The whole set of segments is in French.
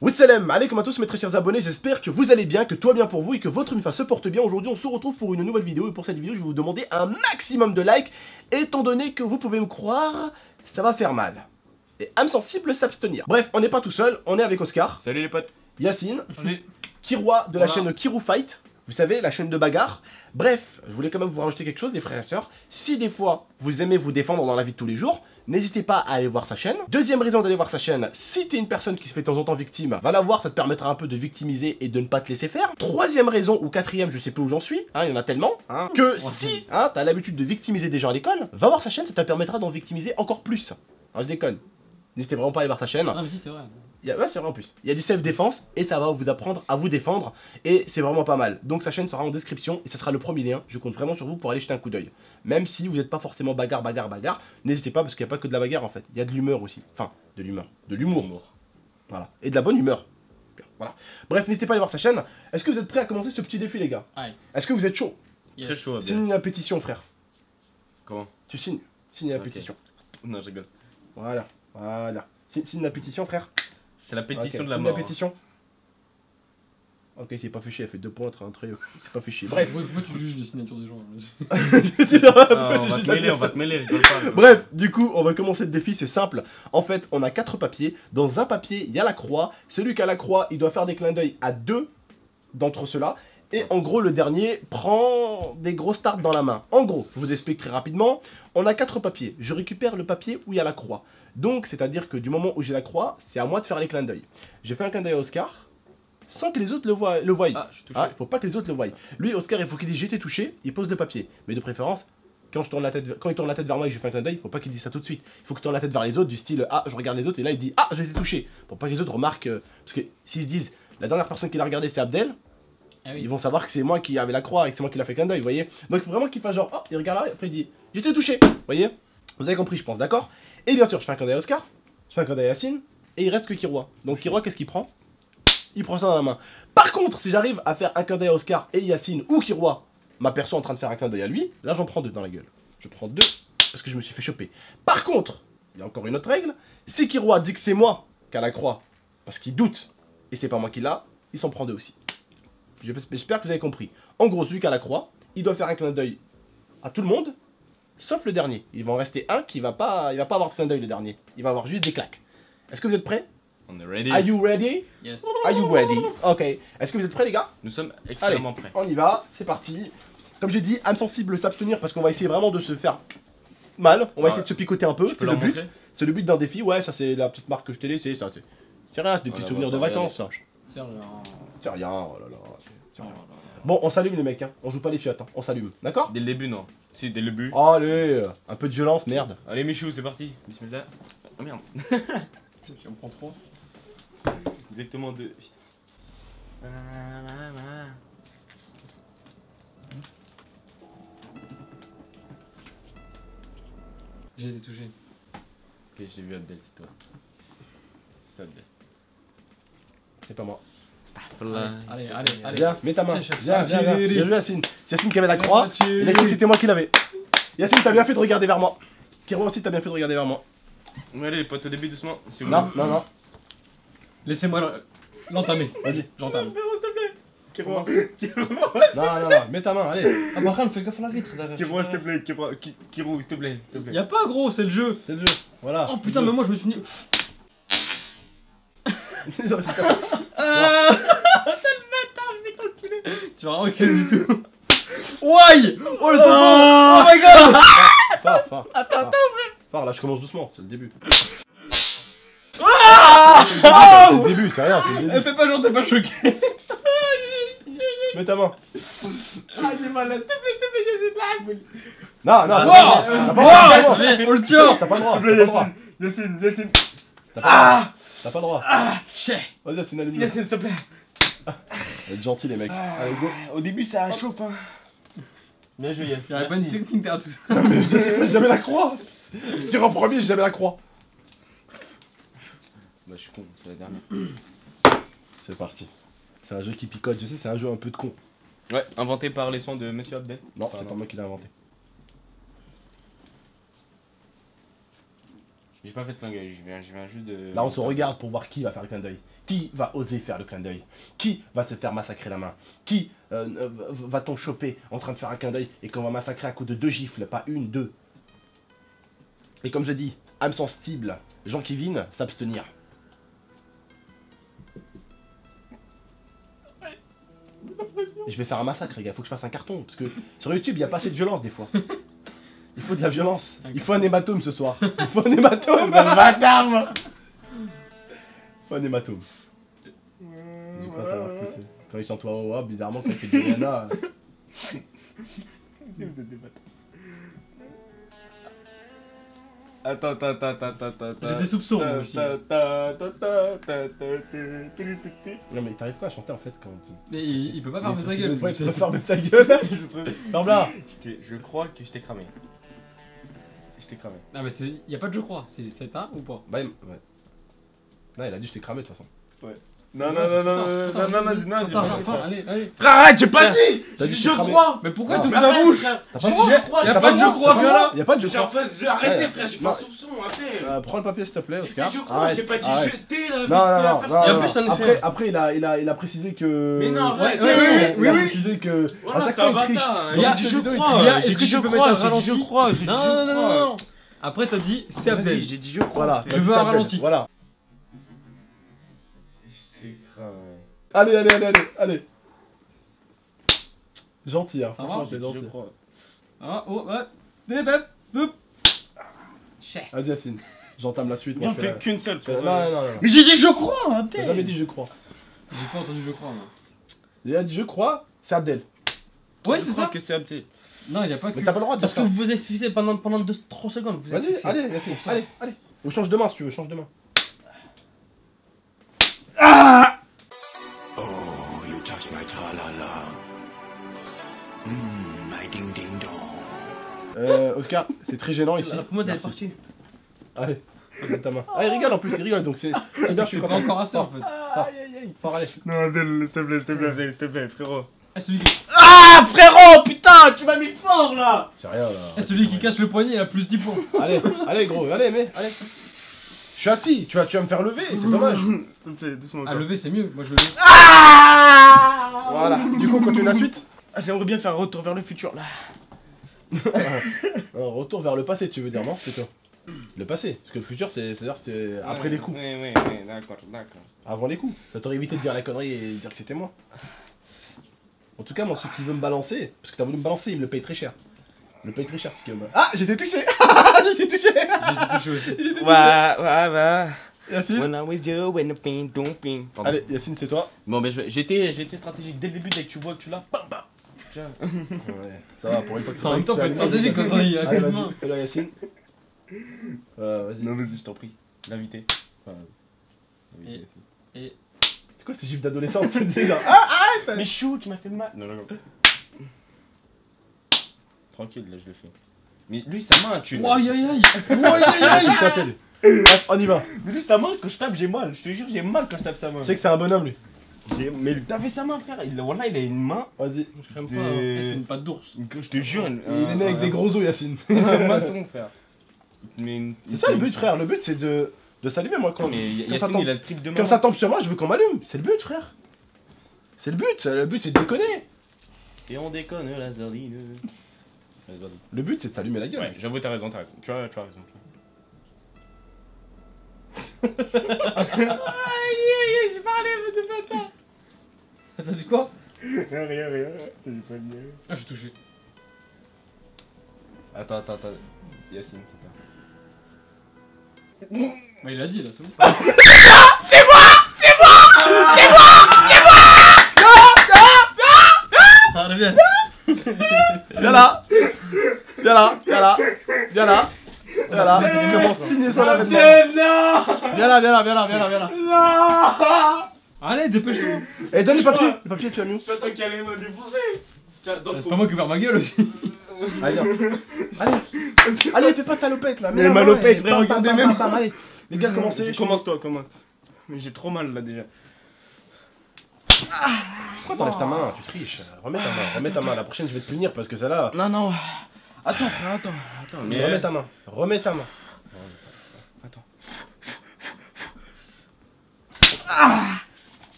Wassalam alaikum à tous mes très chers abonnés, j'espère que vous allez bien, que tout va bien pour vous et que votre MIFA se porte bien. Aujourd'hui on se retrouve pour une nouvelle vidéo et pour cette vidéo je vais vous demander un maximum de likes étant donné que vous pouvez me croire, ça va faire mal. Et âme sensible s'abstenir. Bref, on n'est pas tout seul, on est avec Oscar. Salut les potes. Yacine. Salut. Kiroi de la chaîne Kirou Fight. Vous savez, la chaîne de bagarre. Bref, je voulais quand même vous rajouter quelque chose, les frères et sœurs. Si des fois, vous aimez vous défendre dans la vie de tous les jours, n'hésitez pas à aller voir sa chaîne. Deuxième raison d'aller voir sa chaîne, si t'es une personne qui se fait de temps en temps victime, va la voir, ça te permettra un peu de victimiser et de ne pas te laisser faire. Troisième raison, ou quatrième, je sais plus où j'en suis, il y en a tellement, que si t'as l'habitude de victimiser des gens à l'école, va voir sa chaîne, ça te permettra d'en victimiser encore plus. Je déconne. N'hésitez vraiment pas à aller voir sa chaîne. Ah mais si c'est vrai. Ouais c'est vrai en plus. Il y a du self-défense et ça va vous apprendre à vous défendre et c'est vraiment pas mal. Donc sa chaîne sera en description et ça sera le premier lien. Je compte vraiment sur vous pour aller jeter un coup d'œil. Même si vous n'êtes pas forcément bagarre, n'hésitez pas parce qu'il n'y a pas que de la bagarre en fait. Il y a de l'humeur aussi. Enfin, de l'humeur. De l'humour. Voilà. Et de la bonne humeur. Voilà. Bref, n'hésitez pas à aller voir sa chaîne. Est-ce que vous êtes prêts à commencer ce petit défi les gars? Ouais. Est-ce que vous êtes chaud? Yes. Très chaud. Signe la pétition frère. Comment? Tu signes. Signe la Ok. pétition. Non, je rigole. Voilà. Voilà. Signe la pétition frère. C'est la pétition de la signe mort. la pétition. Ok, c'est pas fait chier, elle fait 2 points entre un trio. C'est pas fait chier. Bref. Pourquoi tu juges les signatures des gens? Ah, on va te mêler, rigole pas. Bref, du coup, on va commencer le défi, c'est simple. En fait, on a 4 papiers. Dans un papier, il y a la croix. Celui qui a la croix, il doit faire des clins d'œil à 2 d'entre ceux-là. Et en gros, le dernier prend des grosses tartes dans la main. En gros, je vous explique très rapidement. On a 4 papiers. Je récupère le papier où il y a la croix. Donc, c'est-à-dire que du moment où j'ai la croix, c'est à moi de faire les clins d'œil. J'ai fait un clin d'œil à Oscar, sans que les autres le voient. Ah, je suis touché. Il faut pas que les autres le voient. Lui, Oscar, il faut qu'il dise j'ai été touché, il pose le papier. Mais de préférence, quand il tourne la tête vers moi et que je fais un clin d'œil, il faut pas qu'il dise ça tout de suite. Il faut qu'il tourne la tête vers les autres, du style ah, je regarde les autres, et là il dit ah, j'ai été touché. Pour pas que les autres remarquent. Parce que s'ils se disent la dernière personne qui l'a regardé, c'est Abdel. Ah oui. Ils vont savoir que c'est moi qui avais la croix et que c'est moi qui l'a fait clin d'œil, vous voyez. Donc il faut vraiment qu'il fasse genre, oh, il regarde là, et après il dit, j'étais touché, vous voyez. Vous avez compris, je pense, d'accord. Et bien sûr, je fais un clin d'œil à Oscar, je fais un clin d'œil à Yacine, et il reste que Kiroi. Donc Kiroi, qu'est-ce qu'il prend? Il prend ça dans la main. Par contre, si j'arrive à faire un clin d'œil à Oscar et Yacine, ou Kiroi m'aperçoit en train de faire un clin d'œil à lui, là j'en prends 2 dans la gueule. Je prends 2, parce que je me suis fait choper. Par contre, il y a encore une autre règle, si Kiroi dit que c'est moi qui a la croix, parce qu'il doute, et c'est pas moi qui l'a, il s'en prend 2 aussi. J'espère que vous avez compris. En gros, celui qui a la croix, il doit faire un clin d'œil à tout le monde, sauf le dernier. Il va en rester un qui va pas avoir de clin d'œil le dernier. Il va avoir juste des claques. Est-ce que vous êtes prêts? On est ready. Are you ready? Yes. Are you ready? Ok. Est-ce que vous êtes prêts les gars? Nous sommes Allez, extrêmement prêts. on y va, c'est parti. Comme je dis, âme sensible s'abstenir parce qu'on va essayer vraiment de se faire mal. On va essayer de se picoter un peu, c'est le but. C'est le but d'un défi, ouais, ça c'est la petite marque que je t'ai laissée, ça c'est rien, c'est des petits souvenirs de vacances ça. C'est rien, oh là là. Bon, on s'allume les mecs, hein. On joue pas les fiottes, hein. On s'allume, d'accord? Dès le début, non. Si, dès le début. Allez, un peu de violence, merde. Allez, Michou, c'est parti. Bismillah. Oh merde. Tu en prends 3. Exactement 2. J'ai été touché. Ok, j'ai vu Abdel, c'est toi. C'est Abdel. C'est pas moi. Allez. Viens, mets ta main. Tiens, Viens. Bien joué Yacine. C'est Yacine qui avait la croix. Il a cru que c'était moi qui l'avais. Yacine, t'as bien fait de regarder vers moi. Kiro aussi, t'as bien fait de regarder vers moi. Allez, les potes, au début, doucement. Si vous Non, non. Laissez-moi l'entamer. Vas-y. J'entame. Kiro, Non, mets ta main, allez. Ah bah Ran, fais gaffe à la vitre derrière. Kiro, s'il te plaît. Kiro, s'il te plaît. Y'a pas gros, c'est le jeu. C'est le jeu. Voilà. Oh putain, mais moi je me suis dit. Ah, Tu vas rien reculer du tout. Why? Oh le tonton! Oh my god! Fort. Attends, Fort, là je commence doucement, c'est le début. Ah! C'est le début, c'est rien, c'est le Elle début. fait pas genre, t'es pas choqué. Mets ta main. Ah, j'ai mal là, s'il te plaît, j'ai de la. Non, non, On le tient! t'as pas le droit. S'il te plaît, Yacine. T'as pas le droit. Chais! Vas-y, Yacine, allume. Yacine, s'il te plaît. Vous êtes gentils les mecs. Allez, go. Au début, ça chauffe, hein. Bien joué, Yacine. Y'aurait pas une technique derrière tout ça. Non, mais je sais pas, j'ai jamais la croix. Je tire en premier, j'ai jamais la croix. Bah, je suis con, c'est la dernière. C'est parti. C'est un jeu qui picote, je sais, c'est un jeu un peu de con. Ouais, inventé par les soins de Monsieur Abdel. Non, Enfin, c'est pas moi qui l'ai inventé. J'ai pas fait de clin d'œil, je viens juste de. Là, on se regarde pour voir qui va faire le clin d'œil. Qui va oser faire le clin d'œil? Qui va se faire massacrer la main? Qui va-t-on choper en train de faire un clin d'œil et qu'on va massacrer à coup de 2 gifles, pas une, 2? Et comme je dis, âme sensible, Jean Kevin, s'abstenir. Je vais faire un massacre, les gars, faut que je fasse un carton. Parce que sur YouTube, il n'y a pas assez de violence des fois. Il faut de la violence. Il faut un hématome ce soir. Il faut un hématome. C'est le bâtard, moi. Il faut un hématome. Je crois savoir qui c'est. Quand il chante Wawa, bizarrement, quand il fait du Rihanna. Attends. J'ai des soupçons, moi aussi. Non, mais t'arrives quoi à chanter en fait quand tu. Mais il peut pas fermer sa gueule. Ouais, il peut fermer sa gueule. Ferme là. Je crois que je t'ai cramé. Je t'ai cramé. Non, mais y a pas de je crois. C'est un ou pas? Bah, ouais. Là, il a dit je t'ai cramé de toute façon. Non, allez. Frère, arrête, j'ai pas dit. T'as dit Je cramé. crois. Mais pourquoi Non, tu mais ouvres la bouche? T'as pas le droit. Y a pas de je crois, viens là. Y'a pas de je J'ai en crois. face, arrêtez, Ouais. frère, j'ai Non. pas soupçon, arrêtez. Prends le papier s'il te plaît, Oscar. Je crois, Arrête, j'ai pas dit arrête. jeter la vie de Non, la non, personne. Et en plus, t'en as fait. Après, il a précisé que. Mais non, arrête. Il a oui. précisé que. Voilà, À chaque t'es fois, un il triche. bâtard, Dans hein. une Je vidéo, il crois. triche. Est-ce J'ai que dit tu je peux crois, mettre un j'ai dit ralenti? je crois, j'ai dit je crois. Non. Après, t'as dit c'est Vas-y, Abdel. j'ai dit je crois. Voilà. Je veux un ralenti. Voilà. J'ai cramé. Allez. Gentil, hein. Ça va, Franchement, J'ai t'es dit je gentil. crois. Ah, oh, ouais. Des bêtes. Vas-y, Yacine. J'entame la suite. On Moi, je fais fait qu'une seule. la- Non. Mais j'ai dit je crois, J'ai jamais dit je crois. J'ai pas entendu je crois, moi. Il a dit je crois, c'est Abdel. Ouais, Je c'est crois ça. que c'est Abdel. Non, y a pas que. Mais t'as pas le droit de dire Parce que ça. vous vous êtes fixé pendant 3 secondes. Vous êtes Vas-y, fixé. allez, Yacine. Allez. Ou change de main si tu veux, change de main. Oh, you touch my tra-la-la. My ding-ding-dong. Oscar, c'est très gênant ici. Pour moi, elle est Merci. partie. Allez, donne ta main. Ah, il rigole en plus, il rigole donc c'est bien, je suis C'est pas content. encore assez en fait. Fort, allez. Non, Abdel, s'il te plaît, frérot. Ah, celui qui... Ah, frérot, putain, tu m'as mis fort là. C'est rien là. ah, celui qui casse le poignet, il a plus 10 points. Allez gros, allez. Je suis assis, tu vas me faire lever, c'est dommage. S'il te plaît, doucement. À lever, c'est mieux. Moi, je le lever. Voilà, du coup on continue la suite. Ah, j'aimerais bien faire un retour vers le futur là. Un retour vers le passé tu veux dire, non plutôt. Le passé, parce que le futur c'est-à-dire c'est après les coups. Oui, d'accord. Avant les coups. Ça t'aurait évité de dire la connerie et de dire que c'était moi. En tout cas, moi, celui qui veut me balancer, parce que t'as voulu me balancer, il me le paye très cher. Il me le paye très cher, ce qui veut me... Ah, j'étais touché. J'étais touché. J'ai été touché aussi. J'étais touché. Ouais. Yacine. When I was you, when the pain don't pain. Pardon. Allez, Yacine, c'est toi. Bon, ben j'étais stratégique dès le début, dès que tu vois que tu l'as. Bam, bam. Tiens. Ouais, ça va, pour une fois que c'est En pas même temps, faut être expérimenté. stratégique comme ça, il y a Allez, que de main. vas-y, fais-le, Yacine. Vas-y. Non, vas-y, je t'en prie. L'invité. Enfin, l'invité, Et C'est quoi ce gif d'adolescent déjà? Ah, Mais chou, tu m'as fait mal. Non. Tranquille, là, je le fais. Mais lui, sa main, tu. Aïe aïe aïe. Vas-y, toi, t'es lui. Hop, on y va. Mais lui, sa main, quand je tape, j'ai mal. Je te jure, j'ai mal quand je tape sa main. Tu sais que c'est un bonhomme, lui. Mais t'as fait sa main, frère. Voilà, il a une main. Vas-y. Je crème pas. Des- hein. Eh, c'est une patte d'ours. Je te jure. Il est né avec des gros os, Yacine. Un maçon, frère. Mais C'est ça le but, frère. Le but, c'est de s'allumer, moi. Quand, Non, mais quand ça Yacine, tombe- il a le trip de main. Comme ça tombe sur moi, je veux qu'on m'allume. C'est le but, frère. C'est le but. Le but, c'est de déconner. Et on déconne, la sardine. Le but, c'est de s'allumer la gueule. Ouais, j'avoue, t'as raison. Tu as raison. J'ai parlé de bâtard. T'as dit quoi? Rien. J'ai pas dit. Ah, je suis touché. Attends. Yacine, c'est toi. Bah, il a dit là, c'est bon. Ah, viens. Viens là. Il commence à signer son avènement. Viens là. Allez, dépêche-toi. Eh, donne les papiers. Les papiers, tu as mis où? Pas toi qui allais me défoncer. Tiens, C'est pas moi qui vais faire ma gueule aussi. Allez, viens. Allez, fais pas ta lopette là. Mais la ma main, lopette, et frère, bam, regardez bam, même. bam, bam, allez. Les gars, commencez. Commence. Mais j'ai trop mal là déjà. Pourquoi t'enlèves ta main? Tu triches. Remets ta main, remets ta main. La prochaine, je vais te punir parce que celle-là. Non, non. Attends, frère, attends. Mais... Remets ta main, remets ta main. Attends.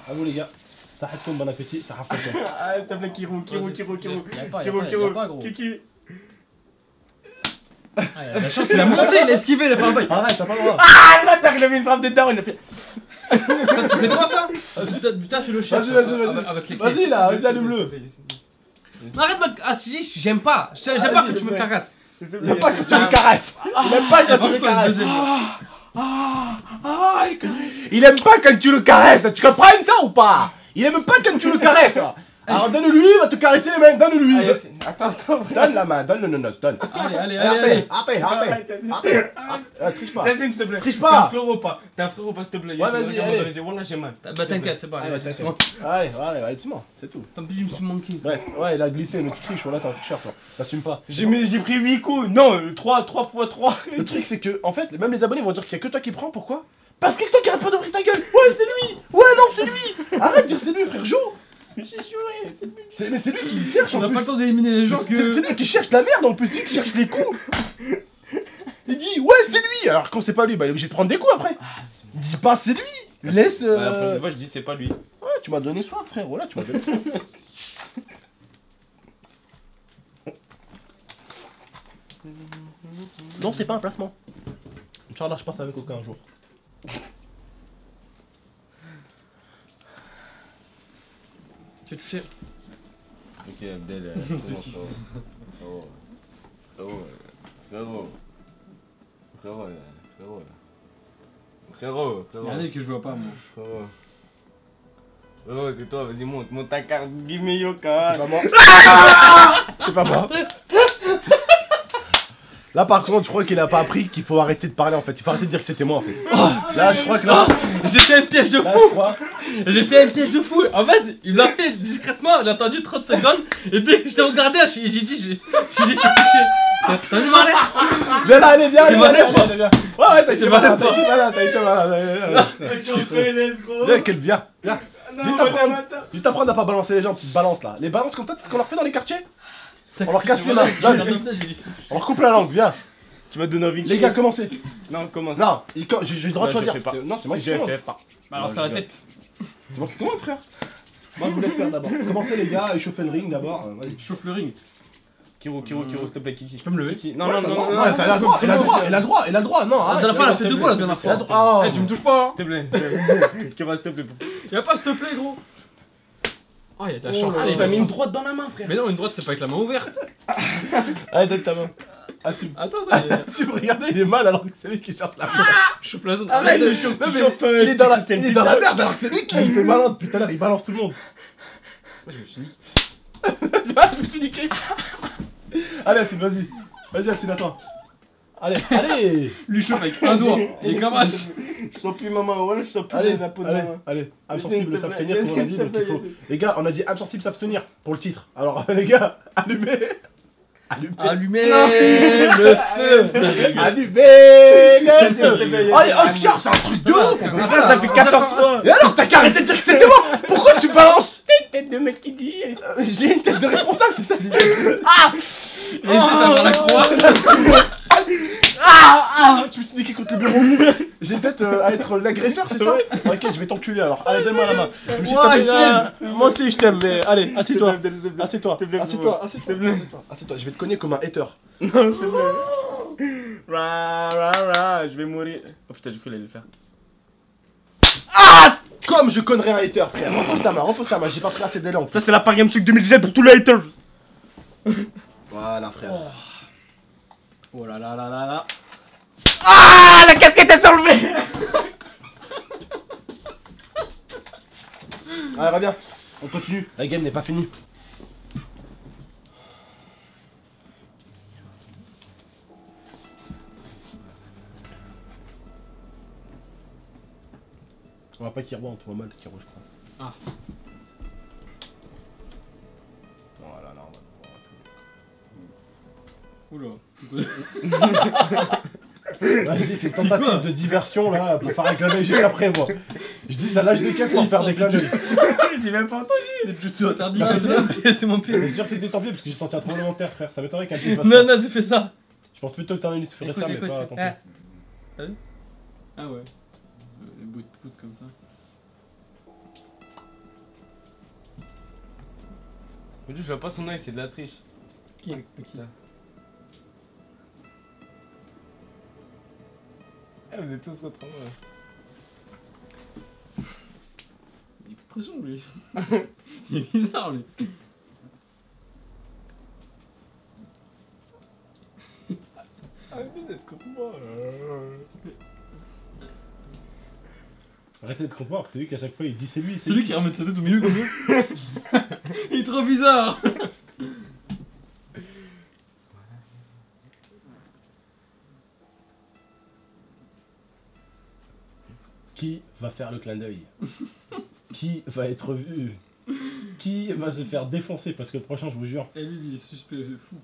À vous les gars. Ça tombe, bon appétit, ça rafle. Ah, s'il te plaît, Kiro. Kiki. Ah, la chance, il a monté, il a esquivé, il a fait un bail. Arrête, t'as pas le droit. Ah, le bâtard, il a mis une frappe de down, il a fait. C'est quoi ça? Putain, tu le cherches. Vas-y. Avec les clés. Vas-y là, vas-y, allume-le. Non, arrête, ah, je dis, j'aime pas. J'aime pas que tu me caresses. Il aime pas que tu me caresses. Il aime pas quand tu me caresses. Il caresse. Il aime pas quand tu le caresses. Tu comprends ça ou pas? Il aime pas quand tu le caresses. Alors donne-lui, il va te caresser les mains, donne-lui. Attends. Donne la main, donne le nonos, donne. Allez. Arrête. Triche pas. Vas-y, s'il te plaît. Triche pas. T'es un frérot pas, s'il te plaît. Ouais, vas-y, allez. Wallah, j'ai mal. Bah t'inquiète, c'est pas. Allez, doucement, c'est tout. Tant pis, je me suis manqué. Bref, ouais, il a glissé, mais tu triches, voilà, t'es un tricheur, toi. T'assumes pas. J'ai pris 8 coups. Non, 3 fois 3. Le truc, c'est que, en fait, même les abonnés vont dire qu'il y a que toi qui prends, pourquoi? Parce que toi qui arrête pas d'ouvrir ta gueule. Ouais, c'est lui. Ouais, non, c'est lui. Arrête de dire c'est lui, frère, joue. J'ai juré, c'est lui. Mais c'est lui qui cherche en On a plus. pas le temps d'éliminer les gens C'est que. lui qui cherche la merde en plus, c'est lui qui cherche les coups. Il dit ouais c'est lui, alors quand c'est pas lui, bah il est obligé de prendre des coups après. Dis pas c'est lui, laisse. La prochaine fois, je dis c'est pas lui. Ouais, tu m'as donné soin frère, voilà, tu m'as donné soin. Non, c'est pas un placement. Inch'Allah, je passe avec aucun jour. Tu es touché. Ok, Abdel, C'est qui ça? Frérot. Regardez que je vois pas, moi. Oh, c'est toi, vas-y, monte ta carte, give me your C'est card. pas moi. C'est pas moi. Là par contre, je crois qu'il a pas appris qu'il faut arrêter de parler en fait. Il faut arrêter de dire que c'était moi en fait. Là, je crois que là. J'ai fait un piège de Là, fou. je crois. J'ai fait un piège de fou. En fait, il l'a fait discrètement. J'ai attendu 30 secondes. Et dès que je t'ai regardé, j'ai dit c'est touché. T'as vu parler? Viens là, allez, viens, Je t'ai allez, malin, allez, quoi. allez, viens. Ouais, t'as été t'ai malin, malin, t'as été malin. Viens, qu'elle vient. Je vais t'apprendre à pas balancer les gens, petite balance là. Les balances comme toi, c'est ce qu'on leur fait dans les quartiers. On leur casse les mains. On leur coupe la langue, viens. Tu m'as donné envie de Les gars, commencez. Non, commence. Non, j'ai le droit de Non, je choisir. fais pas. Non, c'est moi qui Je commande. fais pas. Alors, c'est la tête. C'est moi qui commande, frère. Moi, je vous laisse faire d'abord. Commencez, les gars, échauffez le ring d'abord. Vas-y. Chauffe le ring. Kiro, s'il te plaît, Kiki. Je peux me lever? Kiki. Non, Ouais, non, t'as non, le non, droit. Ouais, t'as le droit. Il a le droit. Non, La arrête. dernière fois, elle a fait deux balles la dernière fois. Ah, Eh, tu me touches pas, hein. s'il te plaît. Kiro, s'il te plaît. Y'a pas s'il te plaît, gros. Oh, y'a de la chance. Ah, tu m'as mis une droite dans la main, frère. Mais non, une droite, c'est pas avec la main ouverte. Allez, donne ta main. Assume. Attends, ça y est. Assume, regardez, il est mal alors que c'est lui qui cherche la merde. Chauffe la zone. Arrête de Non, chauffer. mais il est dans la merde alors que c'est lui qui fait malin depuis tout à l'heure, il balance tout le monde. Moi, je me suis niqué. Je me suis niqué. Allez, Assine, vas-y. Vas-y, Assine, à toi. Allez. Lui chauffe avec un doigt. Il commence. Je sens plus ma main, voilà, je sens plus la peau de ma main. Allez. Absensible, s'abstenir, comme on a dit, donc il faut. Les gars, on a dit absensible, s'abstenir pour le titre. Alors, les gars, allumez. Allumez le feu. Allumez le feu. Oh, Oscar, c'est un truc de ouf. Après, ça fait 14 fois. Et alors, t'as qu'à arrêter de dire que c'était moi. Pourquoi tu balances? Tête de mec qui dit. J'ai une tête de responsable, c'est ça. Il était avant la croix. Tu me suis niqué contre le bureau. J'ai une tête à être l'agresseur, c'est ça? Ok, je vais t'enculer alors. Allez, donne-moi la main. Je me suis tapé dessus. Moi aussi, je t'aime, mais allez, assieds-toi. Assieds-toi. Je vais te cogner comme un hater. Non, s'il te plaît. Je vais mourir. Oh putain, j'ai cru qu'il allait le faire. Comme je connerais un hater, frère. Repose ta main. J'ai pas pris assez d'élan. Ça, c'est la Paris Games Week 2017 pour tous les haters. Voilà, frère. Oh là là là là là. Ah, la casquette est enlevée. Allez, reviens. On continue. La game n'est pas finie. On va pas Kiro, on te voit mal Kiro, je crois. Ah. Voilà, là, on va Oula. je dis c'est tentative de diversion là pour faire un clin d'œil juste après moi. Je dis ça lâche des caisses pour faire des clins d'œil. J'ai même pas entendu. Des jutsu interdits. Ah, c'est mon pied, c'est mon pied. Mais sûr que c'était ton pied parce que j'ai senti un tremblement de terre frère, ça m'étonnerait qu'un pied fasse Non, ça. non, j'ai fait ça. Je pense plutôt que t'en as une qui ferait ça mais pas ton pied. Ah ouais. Les bouts de poudre comme ça. Je vois pas son oeil, c'est de la triche. Qui? Ah, vous êtes tous contre moi. Il est pression lui. Il est bizarre lui. Arrêtez d'être contre moi. Arrêtez de comprendre que c'est lui qui à chaque fois il dit c'est lui. C'est lui qui ramène sa tête au milieu comme ça. Il est trop bizarre. Qui va faire le clin d'œil? Qui va être vu? Qui va se faire défoncer? Parce que le prochain, je vous jure. Et lui il est suspect fou.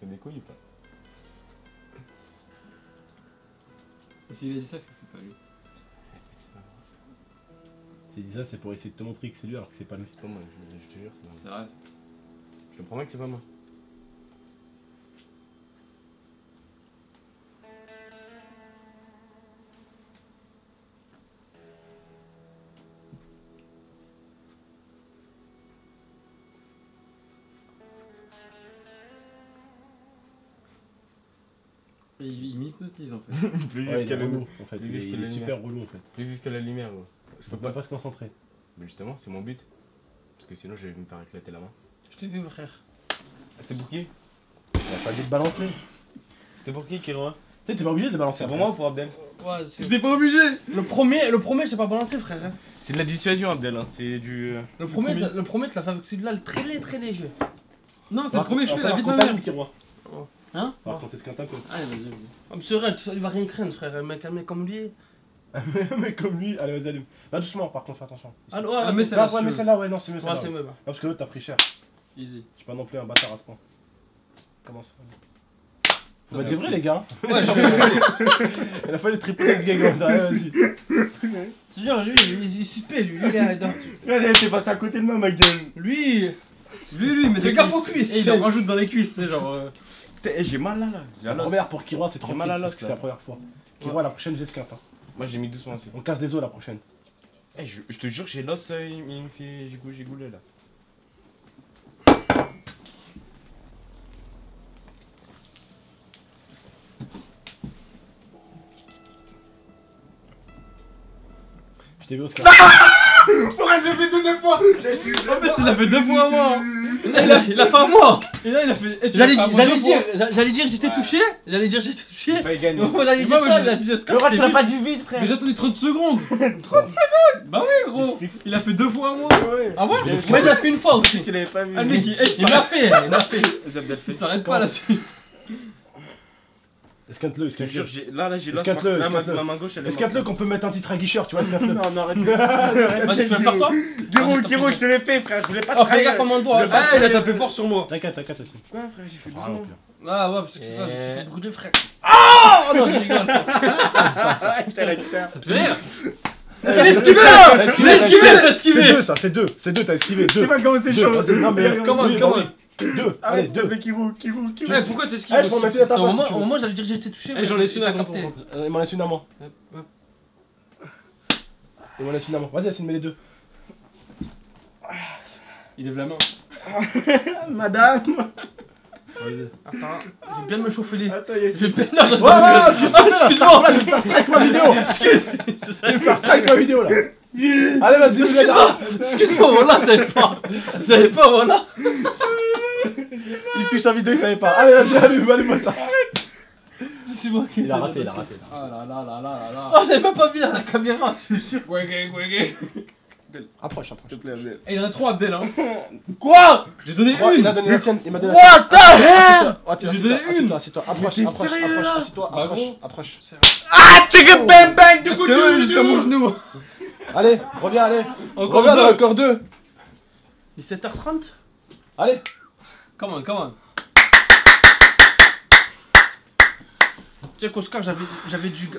T'as des couilles ou pas? Et s'il a dit ça, c'est que c'est pas lui. S'il dit ça, c'est pour essayer de te montrer que c'est lui alors que c'est pas lui. C'est pas moi, je te jure. C'est vrai. Je te promets que c'est pas moi. Et il m'hypnotise en fait. Plus Ouais, vif il est que la relou en fait. Plus Il est, vif que il est la super relou en fait. Plus vif que la lumière, gros. Je peux pas se concentrer. Mais justement, c'est mon but. Parce que sinon, je vais me faire éclater la main. Je t'ai vu, frère. C'était pour qui? Il a pas dit de balancer. C'était pour qui, Kiro? Tu sais, t'es pas obligé de balancer C'est pour après. moi ou pour Abdel? Ouais, c'est... T'es pas obligé. Le premier, j'ai pas balancé, frère. hein. C'est de la dissuasion, Abdel. Hein. C'est du. Le premier, tu l'as fait avec celui-là, très léger. Non, c'est le premier que je fais, la vie de ma mère. mère. Hein? Par contre, est-ce qu'un tape Allez, vas-y, vas-y. Ah, mais c'est vrai, il va rien craindre, frère. Un mec comme lui. Mais comme lui, allez, vas-y, allume. Va doucement, par contre, fais attention. Ah, ouais, Ah, mais mais c'est Ah, là, ouais, si mais tu veux. celle-là, ouais, non, c'est mieux ouais, celle-là. c'est Ouais. mieux. Non, parce que l'autre, t'as pris cher. Easy. Je suis pas non plus un bâtard à ce point. Commence. Faut Ouais, mettre des vrais, les gars. Ouais, Il a fallu tripler ce gars derrière, vas-y. je te jure, lui, il est suspect, lui. Il est dans... Allez, t'es passé à côté de moi, ma gueule. Lui, mais fais gaffe aux cuisses. Et il en rajoute dans les cuisses, tu sais, genre. J'ai mal là. J'ai La à l'os. première pour Kiro, c'est trop mal à l'os, parce que c'est là. la première fois. Kiro, la prochaine, j'esquinte. Hein. Moi, j'ai mis doucement aussi. On casse des os la prochaine. Eh, je te jure, j'ai l'os, il me fait. J'ai goulé là. Je t'ai vu, Oscar. Pourquoi je l'ai fait deuxième fois? En plus, il a fait 2 fois moi. Il a fait un mois. Et là, il a fait. J'allais dire j'étais touché. J'allais dire j'étais touché. Il fallait gagner. Moi, j'allais dire Moi, ça, je- il a dit Oscar. Le rat, je tu t'ai l'as vu. pas dit vite, frère. Mais j'ai attendu 30 secondes. 30 secondes. Bah oui, gros. Il a fait 2 fois moi. Ah ouais? Je l'ai Moi, il l'a fait une fois aussi. qu'il avait pas vu. Ah, le mec, Il l'a fait, il l'a fait. il s'arrête pas là-dessus. Esquinte-le, Je te jure, esquinte-le. là, j'ai l'os. Esquinte-le, Là, esquinte-le. ma main gauche, elle est Esquinte-le qu'on peut mettre un titre à guicheur, tu vois, esquinte-le. Non, arrête. Vas-y, tu vas le faire toi? Kiro, je te l'ai fait, frère. Je voulais pas te Oh, fais trahir. gaffe à mon doigt. Ah, il a tapé fort sur moi. T'inquiète aussi. Quoi, frère, j'ai fait Ah, doucement. non, plus. Ah ouais, parce que c'est ça, je me suis brûlé, frère. Oh non, je rigole. Putain, la guitare. Ça te fait rire? Il a esquivé T'as esquivé. C'est deux, ça fait deux. C'est deux, t'as esquivé. Deux. C'est pas comment c'est Deux, chaud. vas-y, non, mais. Comment, oui, comment? bah oui. Deux, allez, deux. Kiro. Eh, pourquoi t'esquives? Eh, je m'en mets plus à ta Au place. si tu veux. moment, j'allais dire que j'étais touché. Eh, j'en laisse une à t'as ton capté. tour. Il m'en laisse une à moi. Hop, hop. Il m'en laisse une à moi. Vas-y, Yacine, mets les deux. Il lève la main. Madame. Attends, je vais bien me chauffer les. Attends, il y a. Je vais bien. Non, je Voilà, qu'est-ce que tu fais là? excuse-moi. Là, je vais me faire strike ma vidéo. Je vais me faire strike ma vidéo là. Allez, vas-y, je vais là. Excuse-moi, voilà, je savais pas. Je savais pas, voilà. Il se touche en vidéo, il savait pas. Allez, vas-y, allume-moi ça. C'est moi qui Il a raté, il a raté. Ah là là là là là. Oh, j'avais même pas vu la caméra, je suis sûr. Gwege. Approche. S'il te plaît, Abdel. Eh, il y en a 3 Abdel, hein. Quoi? J'ai donné Oh, il une. a donné la sienne, il m'a donné la What the sienne. hell? Assieds-toi, J'ai donné une. assieds-toi. Approche, Mais t'es approche, sérieux, là? assis-toi, Bah, approche, gros. approche. Ah, chicken bang bang du C'est coup vrai, jusqu'à mon genou. Allez, reviens, allez. Encore Reviens dans deux. encore deux. 17h30. Allez. Come on. sais qu'Oscar, j'avais du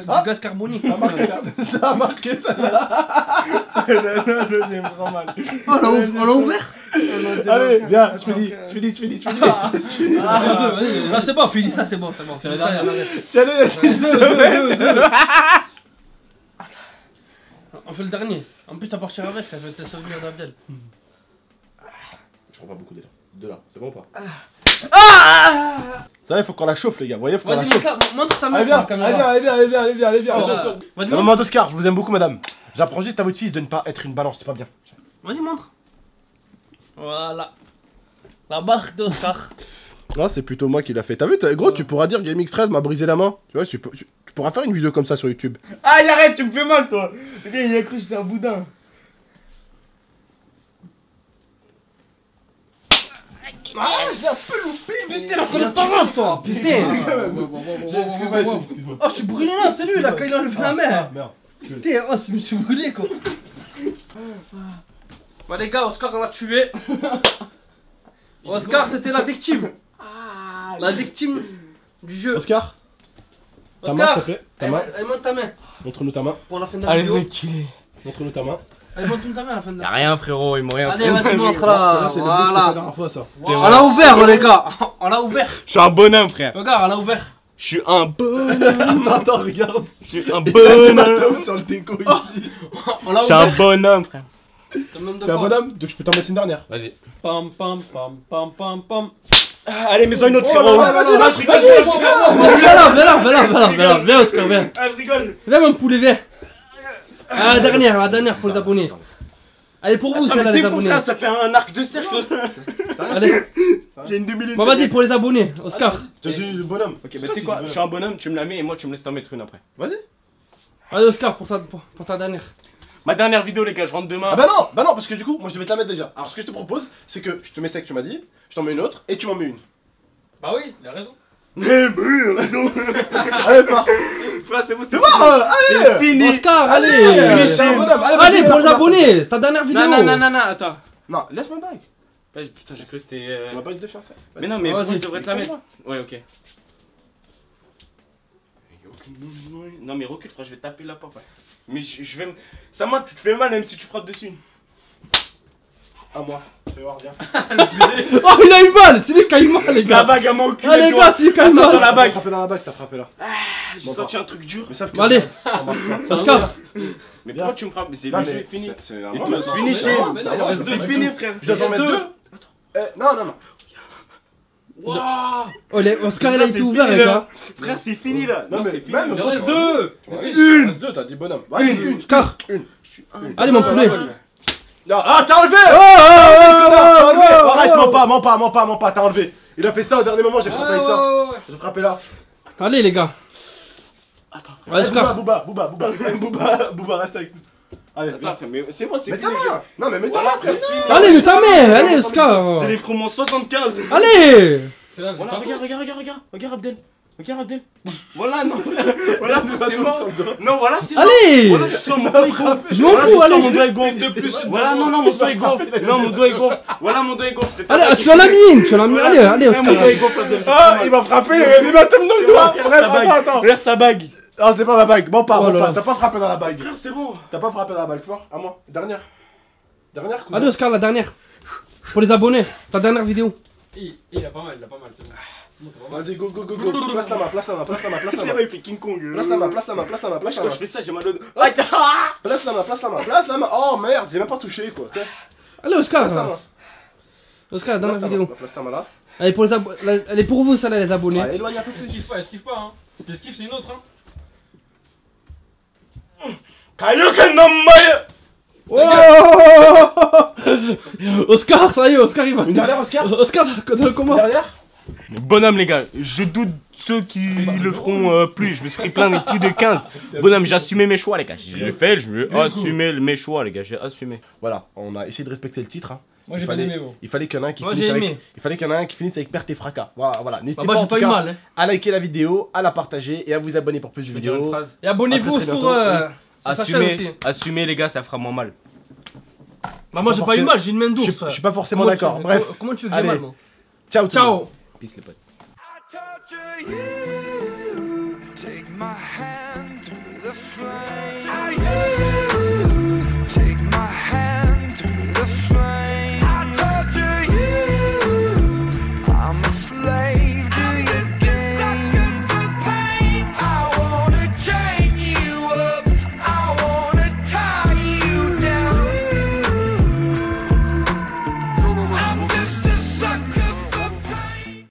Ah. gaz carbonique. Ça a marqué là. Ça a marqué ça là. J'ai vraiment mal. Oh, on l'a ouvert. Allez, viens, je finis. Là, c'est bon, finis ça, c'est bon. C'est la dernière. Tiens, allez, On fait le dernier. En plus, t'as partir avec, ça fait ses souvenirs d'Abdel. Je prends pas beaucoup déjà. De là, c'est bon ou pas? Ah. Ça va, il faut qu'on la chauffe, les gars. Vous voyez, faut qu'on la Vas-y, chauffe. montre ta main Allez, sur viens, la caméra. allez, viens. Oh, Vas-y, Vas-y, C'est un montre. moment d'Oscar, je vous aime beaucoup, madame. J'apprends juste à votre fils de ne pas être une balance, c'est pas bien. Vas-y, montre. Voilà. La barre d'Oscar. Ah, c'est plutôt moi qui l'a fait. T'as vu, gros, tu pourras dire GameX13 m'a brisé la main. Tu vois, tu pourras faire une vidéo comme ça sur YouTube. Aïe, arrête, tu me fais mal, toi. Le gars, il a cru que j'étais un boudin. Ah, j'ai un peu loupé, mais Putain, la colle de ta race, toi. Putain. Excuse-moi. Oh, je suis brûlé là, c'est lui là, quand il a levé la main. Merde. Putain, oh, je me suis brûlé quoi. Bah les gars, Oscar on l'a tué. Oscar c'était la victime. La victime du jeu. Oscar, ta main, s'il te Oscar, plaît. Ta main. elle monte ta main Montre-nous ta main. pour la fin de la Allez, vidéo. enculé. Montre-nous ta main. Elle monte ta main à la fin de Y'a la rien, frérot, ils m'ont rien Allez, fait. vas-y, montre Là, là. c'est le bruit que t'as fait la Voilà. dernière fois, ça. On l'a ouvert, les gars. On l'a ouvert. Je suis un bonhomme, frère. Regarde, on l'a ouvert. Je suis un bonhomme. Attends, regarde. Je suis un Il y a bonhomme. l'hématome sur le déco ici. On l'a Je suis un ouvert. bonhomme, frère. T'as même de T'es un quoi bonhomme, donc je peux t'en mettre une dernière. Vas-y. Pam pam pam pam pam pam. Allez, mets-en une autre, Oh, frérot. vas-y, Viens Oscar, viens. Ah, je rigole. Viens mon poulet, viens. Ah, la dernière pour les abonnés. Allez, pour vous, Attends, celle-là, mais les t'es fou, abonnés. frère, ça fait un arc de cercle. Allez, J'ai une demi-lune. bon, vas-y, pour les abonnés, Oscar. Tu dis le bonhomme. Ok, bah tu sais quoi, je suis un bonhomme, tu me la mets et moi tu me laisses t'en mettre une après. Vas-y. Allez, Oscar, pour ta dernière. Ma dernière vidéo, les gars, je rentre demain. Ah bah non, parce que du coup, moi je devais te la mettre déjà. Alors ce que je te propose, c'est que je te mets celle que tu m'as dit, je t'en mets une autre et tu m'en mets une. Bah oui, il a raison. Allez, pars. Frère, c'est bon, c'est C'est bon, allez. fini. Oscar, Allez, allez. c'est un bonhomme. Allez, vas-y, pour les la abonnés, c'est ta dernière vidéo. Non, attends. Non, laisse ma bague. Putain, j'ai cru que c'était. C'est ma bague de fiançailles. Mais non, mais Vas-y, pourquoi je devrais te la mettre? calme-toi. Ouais, ok. Non, mais recule, frère, je vais taper la porte. Mais je vais me. Ça moi, tu te fais mal même si tu frappes dessus. À moi. Fais voir, viens. Oh, il a eu mal, c'est lui qui a eu mal, les La gars. bague, elle m'a enculé. Ah, les gars, c'est lui qui a eu Attends, mal. la bague. T'as frappé dans la bague, t'as frappé là. J'ai senti un truc dur. Mais sauf que. Allez. on marque pas. Oscar, Mais pourquoi tu me frappes? Mais c'est Non, le jeu mais est fini. C'est à Et moi toi, maintenant. c'est fini, Mais chez- non, mais c'est non, à moi, reste c'est C'est deux. fini, frère. Je dois t'en mettre deux. Non. Waouh. oh, Oscar, il a Là, été c'est ouvert, fini, les là. gars. Frère, c'est fini là. Non, mais c'est fini. même Il en quand reste tu- deux. Il reste deux, t'as dit bonhomme. Vas-y, une. Oscar, Une. allez, mon poulet. Non, ah, t'as enlevé. Oh, Arrête, mens pas, t'as enlevé. Il a fait ça au dernier moment, j'ai frappé avec ça. J'ai frappé là. Allez, les gars. Attends, frère. Vas-y, Oscar. Booba, reste avec nous. Allez, Attends, frère, mais c'est moi, c'est mets ta fini. main. Non, mais mets ta Voilà, main, c'est frère. fini. Allez, mais ta mère. Allez, Oscar. J'allais prendre mon 75. Allez. C'est là, Voilà, regarde Abdel. Regarde Abdel. Voilà, non, voilà, c'est mort. Non, voilà, c'est mort. Allez. Voilà, je sens mon doigt il gonfle. Je m'en Voilà, fous, je sens allez. mon doigt il gonfle de plus. Voilà, non, mon doigt il gonfle. Non, mon doigt il gonfle. Voilà, mon doigt il gonfle. C'est Allez, tu en as mis une, tu en as mis. Allez, allez, Mon doigt Oscar. il gonfle, Abdel. Ah, il m'a frappé, il m'a tombé dans le doigt. Regarde Bref, sa bague. attends. Regarde sa bague. Non, c'est pas ma bague. Bon, pas. Oh là là. T'as pas frappé dans la bague. Frère, c'est bon. T'as pas frappé dans la bague, fort. À moi. Dernière. Dernière, cousin. Allez, Oscar, la dernière. Pour les abonnés, ta dernière vidéo. Il a pas mal, c'est bon. Bon, t'as pas mal. Vas-y, go. Place la main. Il fait King Kong. Place la main. Moi, quand je fais ça, j'ai mal au dos. Ah, Place la main. Oh merde, j'ai même pas touché quoi. Tiens, Allez, place la Oscar. main. Oscar, la dernière Place ta main. vidéo. Place ta main là. Allez, pour les abonnés. Allez, pour vous, celle-là, les abonnés. Allez, éloigne un peu plus. Esquive pas, hein. Si t'esquives, c'est une autre, hein. Kayoken no Maya. Oh. Oscar, ça y est, Oscar, il va. Une dernière, Oscar. Oscar, dans le comment? Dernière. Bonhomme, les gars, je doute ceux qui le feront plus. Je me suis pris plein avec plus de 15. Bonhomme, j'ai assumé mes choix, les gars. Je l'ai fait, je vais assumer mes choix, les gars. J'ai assumé. Voilà, on a essayé de respecter le titre. Hein. Moi j'ai Il pas fallait- aimé, bon. Il fallait qu'il y en ait un qui Moi, finisse j'ai avec. aimé. Il fallait qu'il y en ait un qui finisse avec perte et fracas. Voilà. N'hésitez Bah, pas moi, en j'ai tout pas eu cas mal. Hein. à liker la vidéo, à la partager et à vous abonner pour plus de Je veux dire une vidéos. phrase. Et abonnez-vous À très, très sur. bientôt. sur sa chaîne aussi. Assumez, les gars, ça fera moins mal. Bah, moi, j'ai pas eu mal, j'ai une main Je d'ours. suis pas forcément Comment tu- d'accord. Bref, Comment tu veux que j'ai Allez. mal, moi? ciao. tout le monde. Ciao. Peace, les potes. I torture you. Take my hand through the flames. Take my hand.